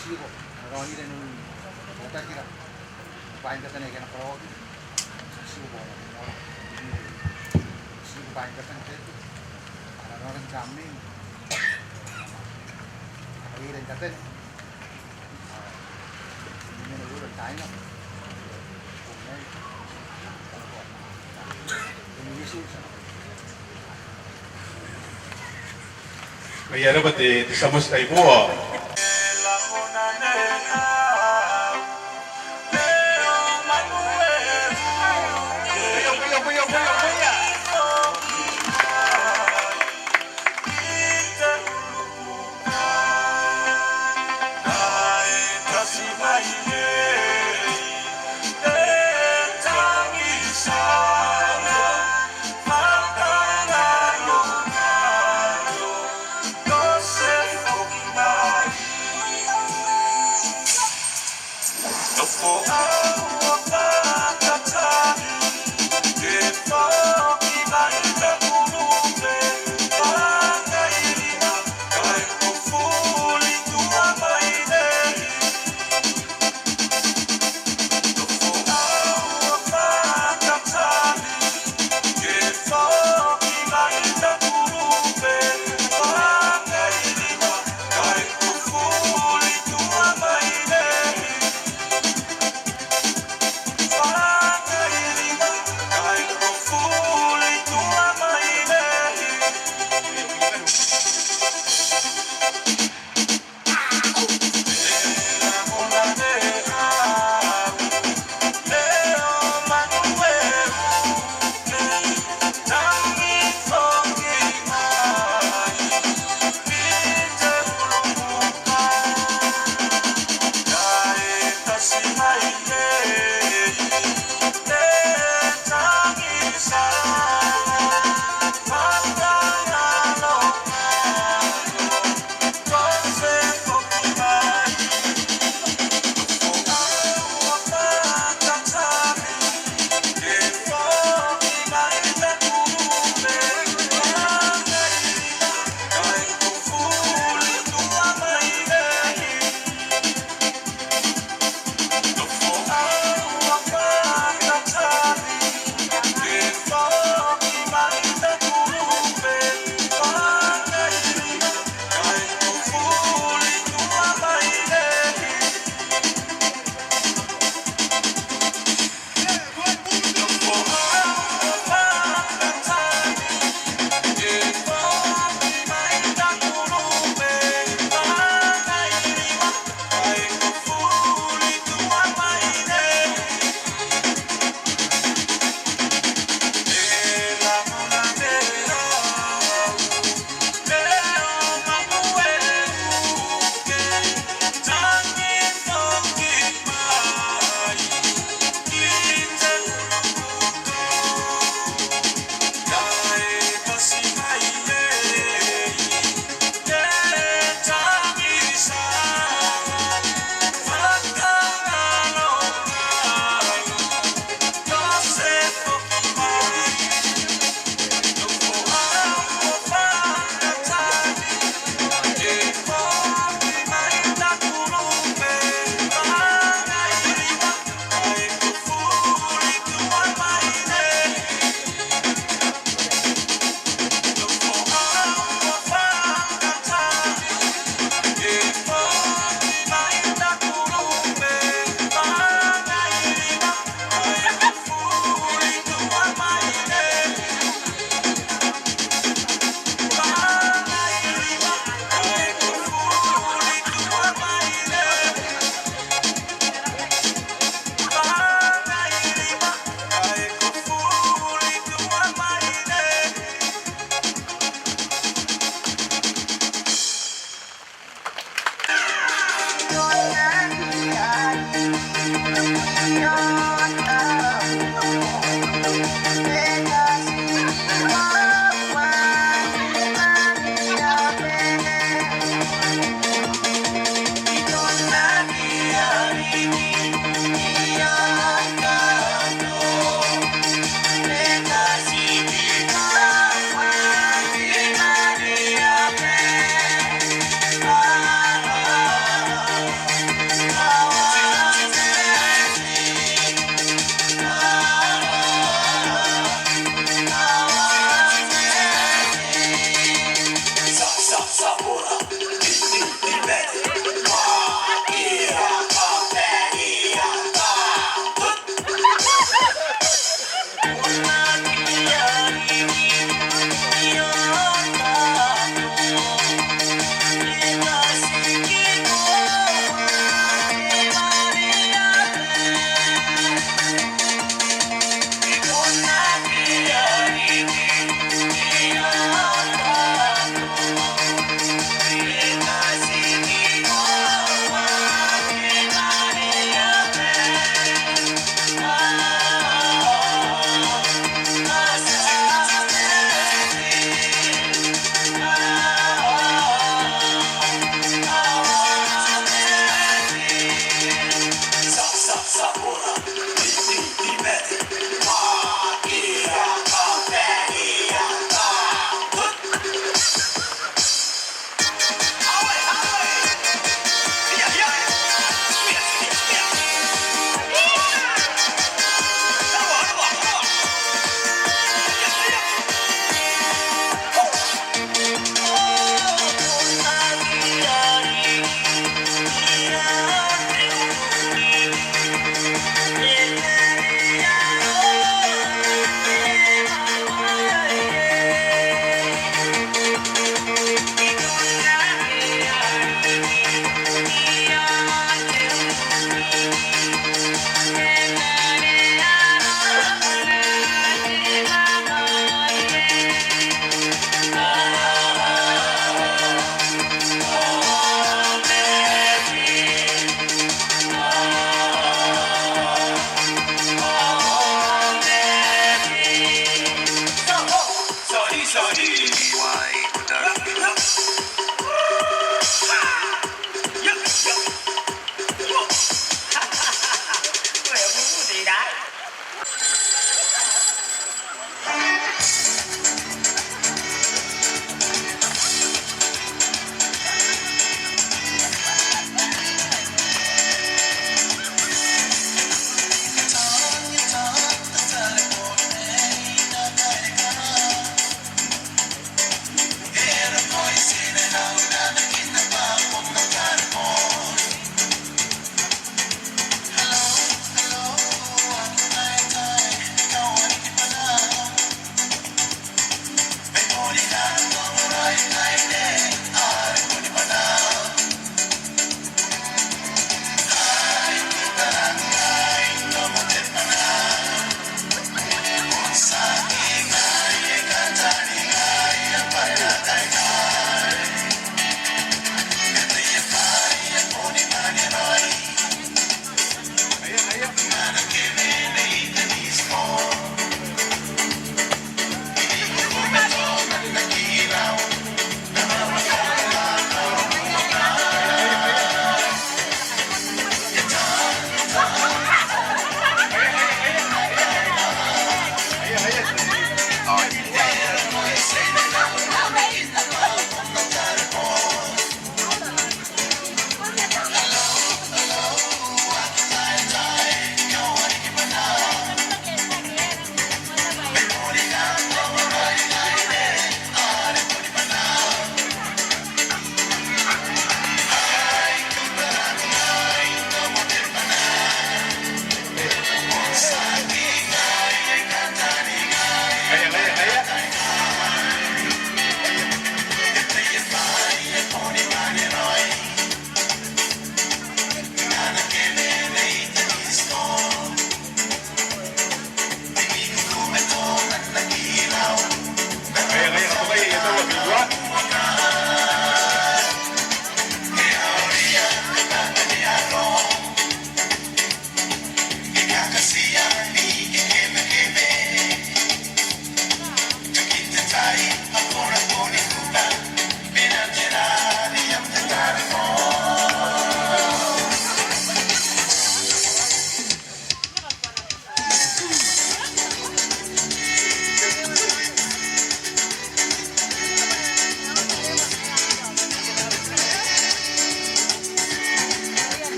sigo orang ini nu kota kira paling kata nih kena perawat sigo orang sigo paling kata nih itu orang kami ini dan kata nih ini dulu dan China Indonesia kaya dapat disambut kay buah.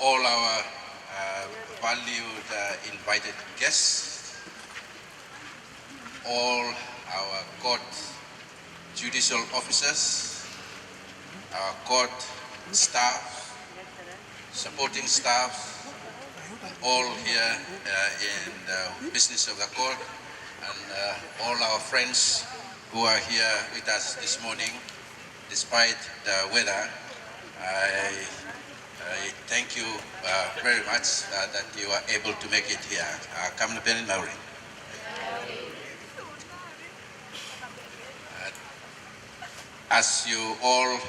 all our valued invited guests, all our court judicial officers, our court staff, supporting staff, all here in the business of the court, and all our friends who are here with us this morning, despite the weather. I thank you very much that you are able to make it here. Kamna Benin Maori. As you all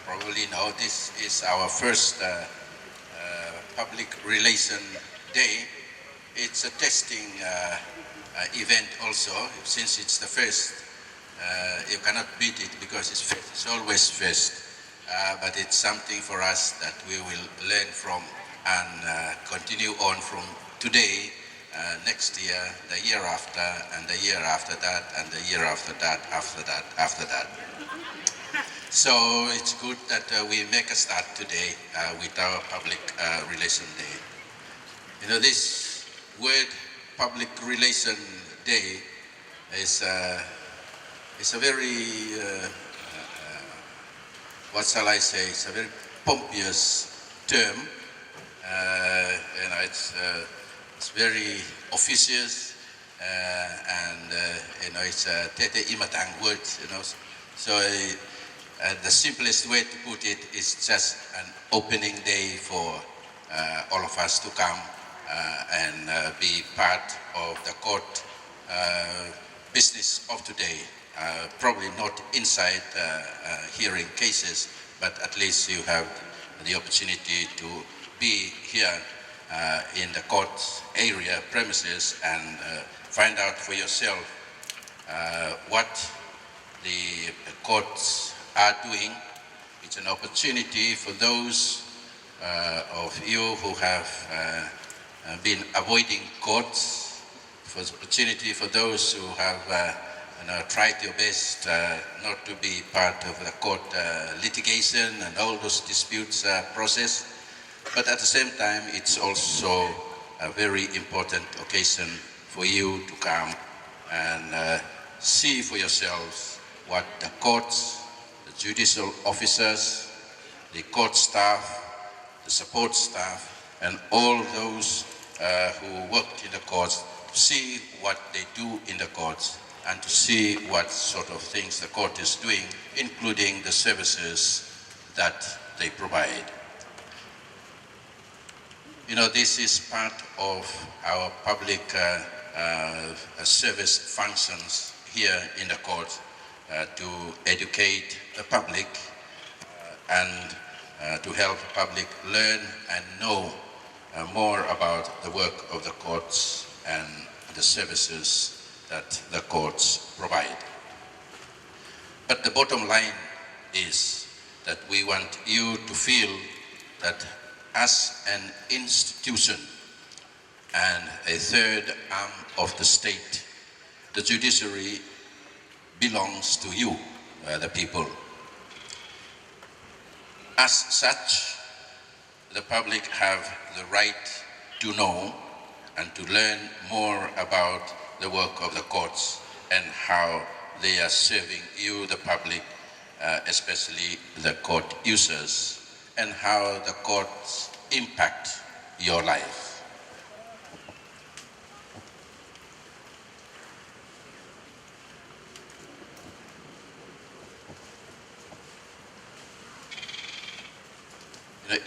probably know, this is our first public relation day. It's a testing event also, since it's the first. You cannot beat it because it's always first. But it's something for us that we will learn from and continue on from today, next year, the year after, and the year after that, and the year after that, after that. So it's good that we make a start today with our public relation day. You know, this word public relation day is a very what shall I say? It's a very pompous term. It's very officious, and it's a tete imatang word. So the simplest way to put it is just an opening day for all of us to come and be part of the court business of today. Probably not inside hearing cases, but at least you have the opportunity to be here in the court area premises and find out for yourself what the courts are doing. It's an opportunity for those of you who have been avoiding courts, for the opportunity for those who have tried your best not to be part of the court litigation and all those disputes process. But at the same time, it's also a very important occasion for you to come and see for yourselves what the courts, the judicial officers, the court staff, the support staff, and all those who worked in the courts, to see what they do in the courts and to see what sort of things the court is doing, including the services that they provide. You know, this is part of our public service functions here in the court to educate the public and to help the public learn and know more about the work of the courts and the services that the courts provide. But the bottom line is that we want you to feel that as an institution and a third arm of the state, the judiciary belongs to you, the people. As such, the public have the right to know and to learn more about the work of the courts and how they are serving you, the public, especially the court users, and how the courts impact your life.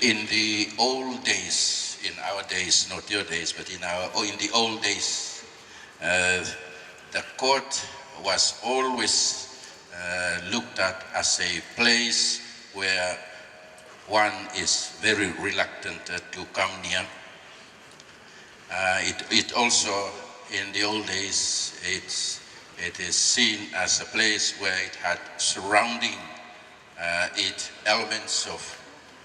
In the old days, in our days, not your days, but in the old days, the court was always looked at as a place where one is very reluctant to come near. It also, in the old days, it is seen as a place where it had surrounding it elements of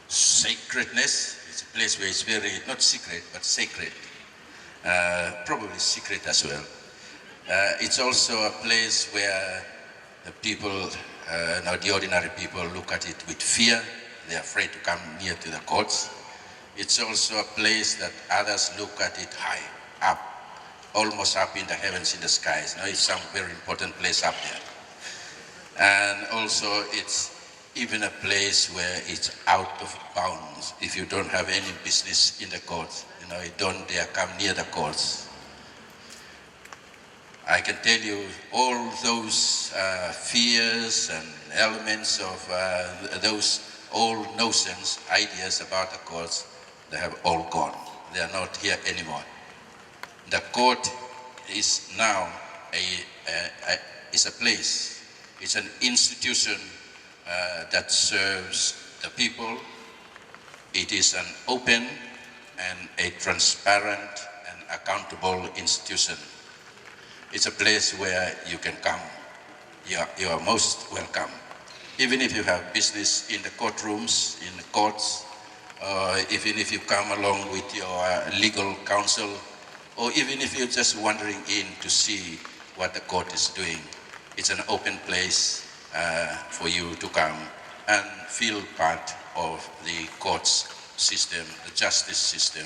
sacredness. It's a place where it's very, not secret, but sacred. Probably secret as well. It's also a place where the people, the ordinary people, look at it with fear. They're afraid to come near to the courts. It's also a place that others look at it high, up, almost up in the heavens, in the skies. It's some very important place up there. And also it's even a place where it's out of bounds. If you don't have any business in the courts, you don't dare come near the courts. I can tell you all those fears and elements of those old notions, ideas about the courts, they have all gone. They are not here anymore. The court is now is a place, it's an institution that serves the people. It is an open and a transparent and accountable institution. It's a place where you can come. You are most welcome. Even if you have business in the courtrooms, in the courts, or even if you come along with your legal counsel, or even if you're just wandering in to see what the court is doing, it's an open place for you to come and feel part of the courts system, the justice system,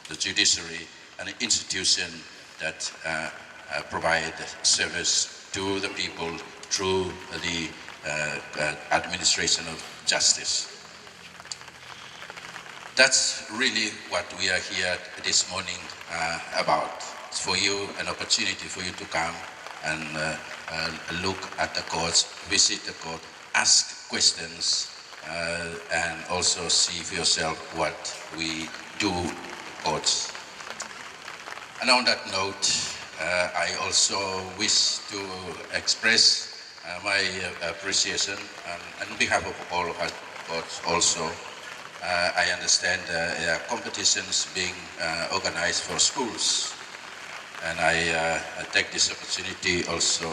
the judiciary, an institution that provide service to the people through the administration of justice. That's really what we are here this morning about. It's for you, an opportunity for you to come and look at the courts, visit the court, ask questions, and also see for yourself what we do in courts. And on that note, I also wish to express my appreciation on behalf of all of our courts also I understand there are competitions being organized for schools. And I take this opportunity also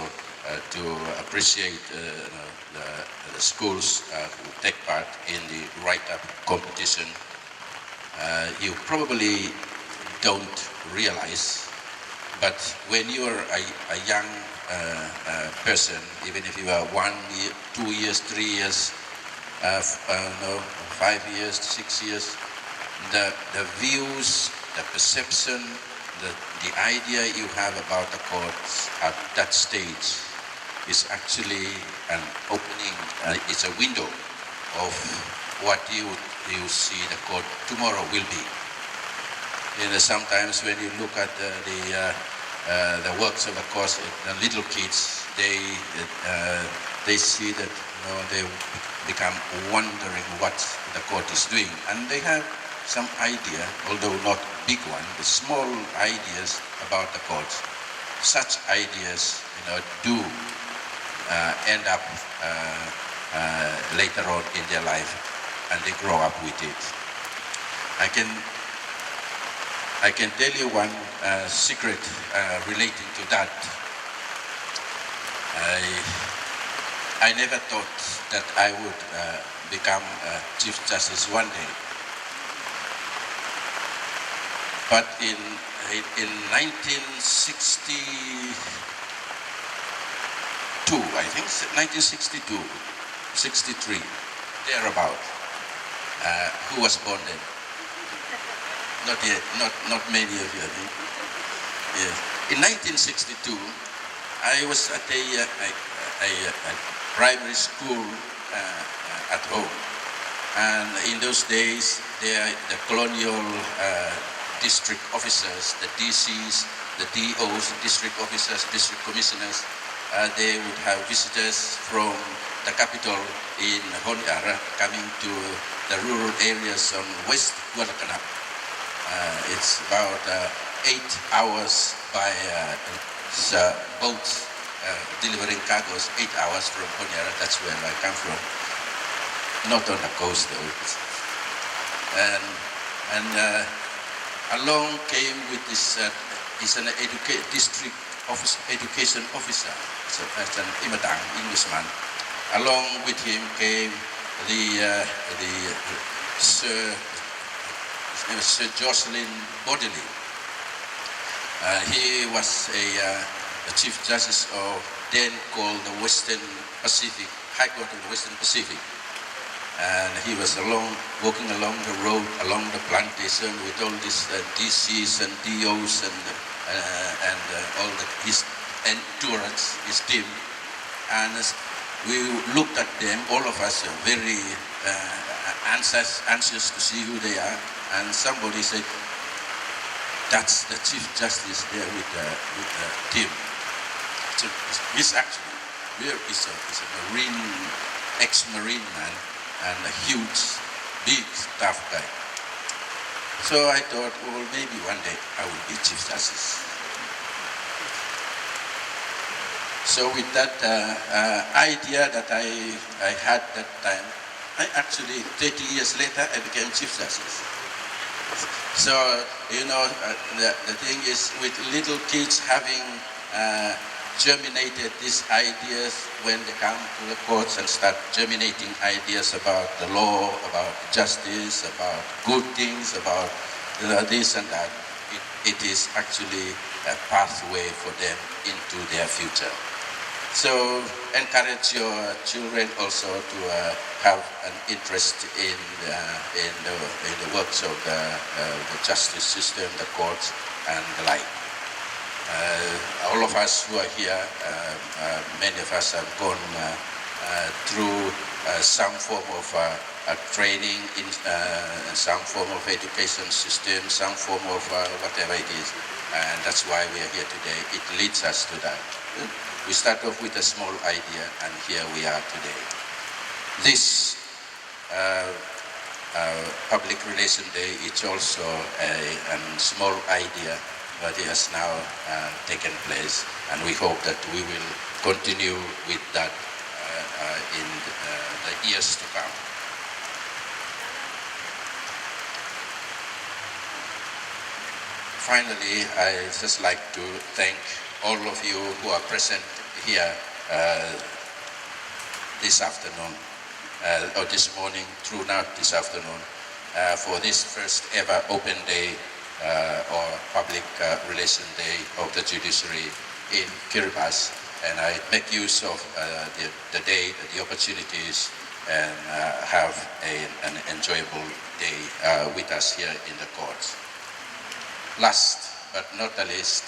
to appreciate the schools who take part in the write-up competition. You probably don't realize, but when you are a young person, even if you are 1 year, 2 years, 3 years, 5 years, 6 years, the views, the perception, the idea you have about the courts at that stage is actually an opening, it's a window of what you see the court tomorrow will be. Sometimes when you look at the works of the courts, the little kids, they see that they become wondering what the court is doing, and they have some idea, although not big one, but small ideas about the courts. Such ideas, do end up later on in their life, and they grow up with it. I can tell you one secret relating to that. I never thought that I would become Chief Justice one day. But in 1962, I think 1962, 63, thereabout, who was born then? Not yet, not many of you, I think. Yes. In 1962, I was at a primary school at home, and in those days, the colonial district officers, the DCs, the DOs, district officers, district commissioners, they would have visitors from the capital in Honiara coming to the rural areas on West Guadalcanal. It's about 8 hours by boats delivering cargoes, 8 hours from Honiara. That's where I come from. Not on the coast though. And along came with this, he's an district office, education officer, so that's an Imadang Englishman. Along with him came the Sir Jocelyn Bodley. He was a Chief Justice of then called the Western Pacific, High Court of the Western Pacific. And he was walking along the road, along the plantation with all these DCs and DOs and all his entourage, his team. And as we looked at them, all of us are very anxious to see who they are. And somebody said, "That's the Chief Justice there with the team." So he's actually, he's a Marine, ex-Marine man, and a huge, big, tough guy. So I thought, well, maybe one day I will be Chief Justice. So with that idea that I had that time, I actually, 30 years later, I became Chief Justice. So, the thing is, with little kids having germinated these ideas when they come to the courts and start germinating ideas about the law, about justice, about good things, about this and that, it is actually a pathway for them into their future. So encourage your children also to have an interest in the works of the justice system, the courts, and the like. All of us who are here, many of us have gone through some form of training in some form of education system, some form of whatever it is, and that's why we are here today. It leads us to that. We start off with a small idea, and here we are today. This Public Relations Day, it's also a small idea, but it has now taken place, and we hope that we will continue with that in the years to come. finally, I just like to thank all of you who are present here this afternoon, or this morning, throughout this afternoon, for this first ever open day or public relation day of the judiciary in Kiribati. And I make use of the day, the opportunities, and have an enjoyable day with us here in the courts. Last but not the least,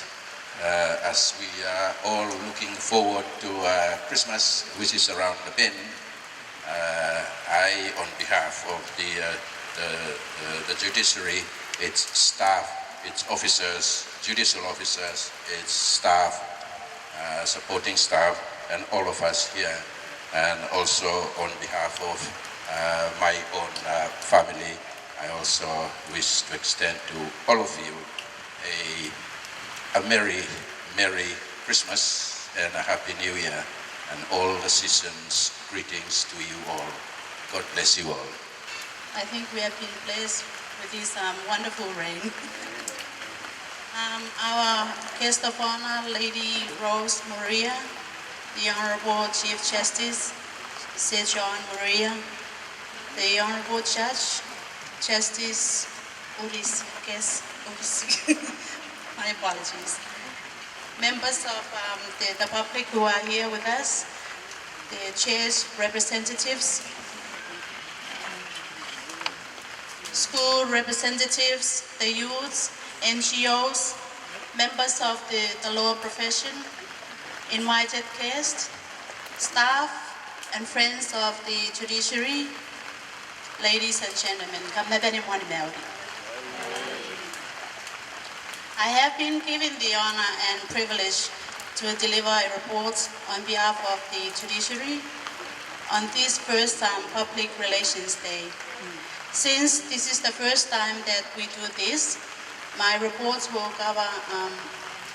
as we are all looking forward to Christmas, which is around the bend, I, on behalf of the judiciary, its staff, its officers, judicial officers, its staff, supporting staff, and all of us here, and also on behalf of my own family, I also wish to extend to all of you a Merry Christmas and a Happy New Year, and all the season's greetings to you all. God bless you all. I think we have been blessed with this wonderful rain. Our guest of honor, Lady Rose Maria, the Honorable Chief Justice, Sir John Maria, the Honorable Judge, Justice Ulis, my apologies. Members of the public who are here with us, the chairs, representatives, school representatives, the youths, NGOs, members of the law profession, invited guests, staff, and friends of the judiciary, ladies and gentlemen, I have been given the honor and privilege to deliver a report on behalf of the judiciary on this first Public Relations Day. Since this is the first time that we do this, my reports will cover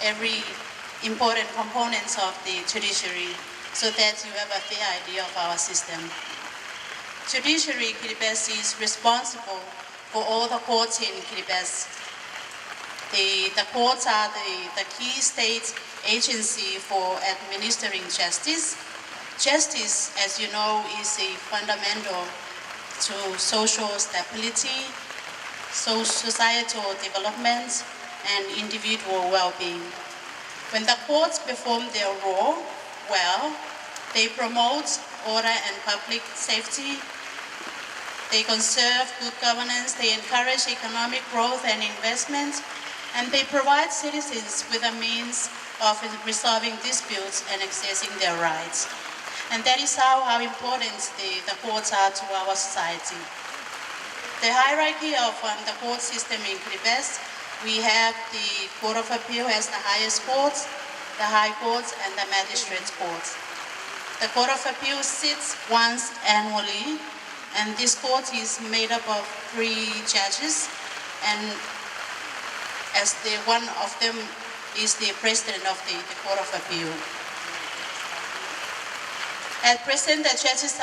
every important components of the judiciary so that you have a fair idea of our system. Judiciary Kiribati is responsible for all the courts in Kiribati. The courts are the key state agency for administering justice. Justice, as you know, is a fundamental to social stability, societal development, and individual well-being. When the courts perform their role well, they promote order and public safety, they conserve good governance, they encourage economic growth and investment, and they provide citizens with a means of resolving disputes and accessing their rights. And that is how important the courts are to our society. The hierarchy of the court system in Kiribati, we have the Court of Appeal as the highest court, the High Courts, and the Magistrates' Courts. The Court of Appeal sits once annually, and this court is made up of 3 judges, and as one of them is the President of the Court of Appeal. At present, the judges are